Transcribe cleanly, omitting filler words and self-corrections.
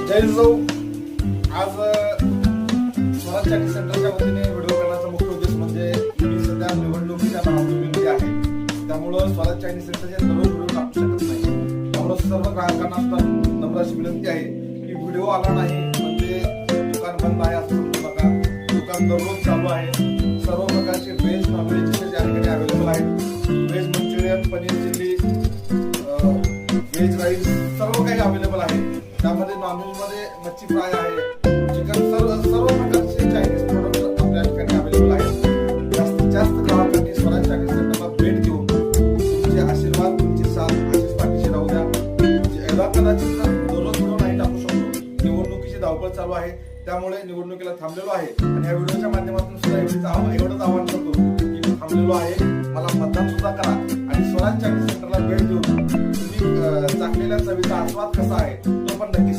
जय जिजाऊ. आज स्वराज चायनीज सेंटरच्या वतीने व्हिडिओ करण्याचा मुख्य उद्देश म्हणजे मी सध्या निवडणुकीच्या कालावधीमध्ये आहे. त्यामुळं स्वराज चायनीज सेंटरचे दररोज व्हिडिओ टाकू शकत नाही. त्यामुळे सर्व ग्राहकांना नम्र अशी विनंती आहे की व्हिडिओ आला नाही म्हणजे दुकान बंद आहे असं समजू नका. दुकान दररोज चालू आहे. सर्व प्रकारचे व्हेज नॉनव्हेज डिशेस या ठिकाणी अवेलेबल आहेत. Veg Manchurian, paneer chilli, veg rice सर्व काही अवेलेबल आहे. त्यामध्ये नॉनव्हेज मध्ये मच्छी फ्राय आहे, चिकन, सर्व प्रकारचे चायनीज प्रोडक्ट आपल्या ठिकाणी अवेलेबल आहेत. जास्तीत जास्त ग्राहकांनी स्वराज चायनीज सेंटरला भेट देऊन तुमचे आशीर्वाद, तुमची साथ अशीच पाठीशी राहू द्या. याला कदाचित दररोज व्हिडिओ नाही टाकू शकतो. निवडणुकीची धावपळ चालू आहे, त्यामुळे निवडणुकीला थांबलेलो आहे आणि या व्हिडिओच्या माध्यमातून सुद्धा एवढंच आवाहन करतो की मी थांबलेलो आहे, मला मतदान सुद्धा करा आणि स्वराज चायनीज सेंटरला भेट देऊन तुम्ही चाखलेल्या चवीचा आस्वाद कसा आहे तो पण नक्की